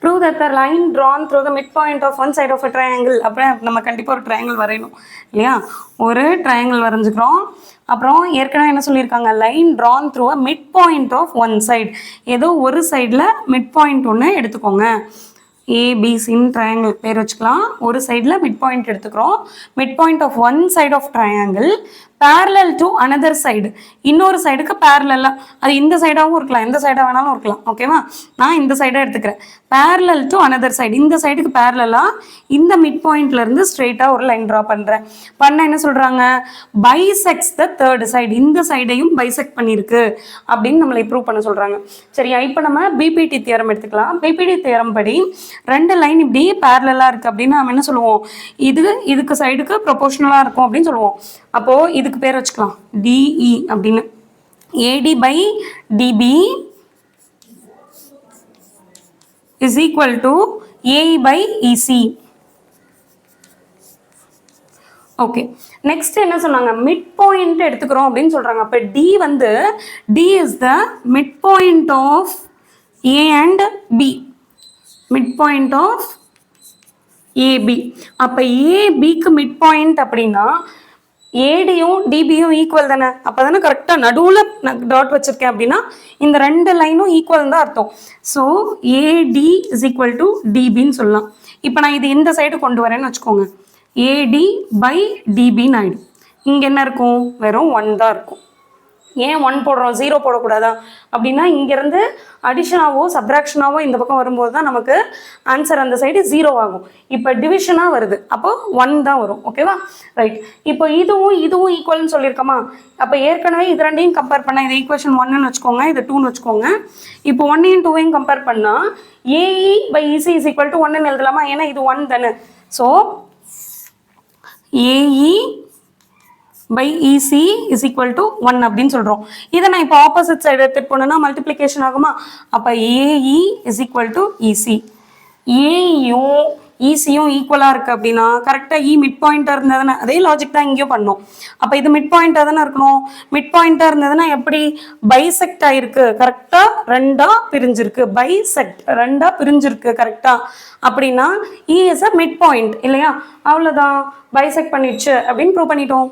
Prove that the line drawn through the mid point of one side of a triangle. அப்புறம் நம்ம கண்டிப்பாக ஒரு triangle வரையணும் இல்லையா? ஒரு ட்ரையாங்கிள் வரைஞ்சிக்கிறோம். அப்புறம் ஏற்கனவே என்ன சொல்லியிருக்காங்க, line drawn through a mid point of one side. ஏதோ ஒரு சைடில் மிட் பாயிண்ட் ஒன்று எடுத்துக்கோங்க. ஏபிசின்னு ட்ரையாங்கிள் பேர் வச்சுக்கலாம். ஒரு சைடில் மிட் பாயிண்ட் எடுத்துக்கிறோம். Mid point of one side of triangle parallel to another side. இன்னொரு சைடுக்கு parallel. அது இந்த சைடாகவும் இருக்கலாம், எந்த சைடாக வேணாலும் இருக்கலாம். ஓகேவா? நான் இந்த சைடாக எடுத்துக்கிறேன். parallel to another side. இந்த சைடுக்கு parallel இந்த மிட் பாயிண்ட்லேருந்து ஸ்ட்ரெயிட்டாக ஒரு லைன் ட்ரா பண்ணுறேன். பண்ண என்ன சொல்கிறாங்க, bisects the third side. இந்த சைடையும் பைசெக்ட் பண்ணியிருக்கு அப்படின்னு நம்மளை ப்ரூவ் பண்ண சொல்கிறாங்க. சரியா? இப்போ நம்ம பிபிடி தியரம் எடுத்துக்கலாம். பிபிடி தியரம் படி ரெண்டு லைன் இப்படி parallel இருக்குது அப்படின்னு நம்ம என்ன சொல்லுவோம், இதுக்கு சைடுக்கு ப்ரொபோர்ஷனலாக இருக்கும் அப்படின்னு சொல்லுவோம். அப்போது இதுக்கு பேர் வச்சுக்கலாம் டிஇ அப்படின்னு. AD by DB is equal to AE by EC. Okay, next என்ன சொன்னாங்க, மிட் பாயிண்ட் எடுத்துக்கிறோம் அப்படின்னு சொல்றாங்க. அப்போ டி வந்து D is the mid point of A and B. Mid point of AB. அப்போ ஏபிக்கு மிட் பாயிண்ட் அப்படின்னா ஏடியும் டிபியும் ஈக்குவல் தானே. அப்போ தானே கரெக்டாக நடுவில் டாட் வச்சுருக்கேன் அப்படின்னா இந்த ரெண்டு லைனும் ஈக்குவல் தான் அர்த்தம். So AD is equal to டிபின்னு சொல்லலாம். இப்போ நான் இது இந்த சைடு கொண்டு வரேன்னு வச்சுக்கோங்க. ஏடி பை டிபின்னு ஆகிடும். இங்கே என்ன இருக்கும், வெறும் 1 தான் இருக்கும். ஏன் 1 போடுறோம், 0 போடக்கூடாதா அப்படின்னா இங்கேருந்து அடிஷனாவோ சப்ராக்ஷனாவோ இந்த பக்கம் வரும்போது தான் நமக்கு ஆன்சர் அந்த சைடு 0 ஆகும். இப்போ டிவிஷனாக வருது, அப்போ 1 தான் வரும். ஓகேவா? ரைட். இப்போ இதுவும் ஈக்குவல்னு சொல்லியிருக்கோமா. அப்போ ஏற்கனவே இது ரெண்டையும் கம்பேர் பண்ணால் இது ஈக்குவேஷன் 1ன்னு வச்சுக்கோங்க, இது 2ன்னு வச்சுக்கோங்க. இப்போ 1ஐயும் 2ஐயும் கம்பேர் பண்ணால் AE by EC is equal to 1ன்னு எழுதலாமா, ஏன்னா இது 1 தானே. So AE by EC is equal to 1 அப்படின்னு சொல்கிறோம். இதை நான் இப்போ ஆப்போசிட் சைடு எடுத்துகிட்டு போனேன்னா மல்டிப்ளிகேஷன் ஆகுமா. அப்போ AE is equal to EC. ஏயும் ஈசியும் ஈக்குவலாக இருக்குது அப்படின்னா கரெக்டாக இ மிட் பாயிண்ட்டாக இருந்ததுன்னா அதே லாஜிக் தான் இங்கேயும் பண்ணோம். அப்போ இது மிட் பாயிண்ட்டாக தானே இருக்கணும். மிட் பாயிண்ட்டாக இருந்ததுன்னா எப்படி பைசெக்ட் ஆகிருக்கு, கரெக்டாக 2ஆக பிரிஞ்சிருக்கு. பைசெக்ட் 2ஆக பிரிஞ்சிருக்கு கரெக்டாக அப்படின்னா இ இஸ் அ மிட் பாயிண்ட் இல்லையா. அவ்வளோதான், பைசெக்ட் பண்ணிடுச்சு அப்படின்னு ப்ரூவ் பண்ணிட்டோம்.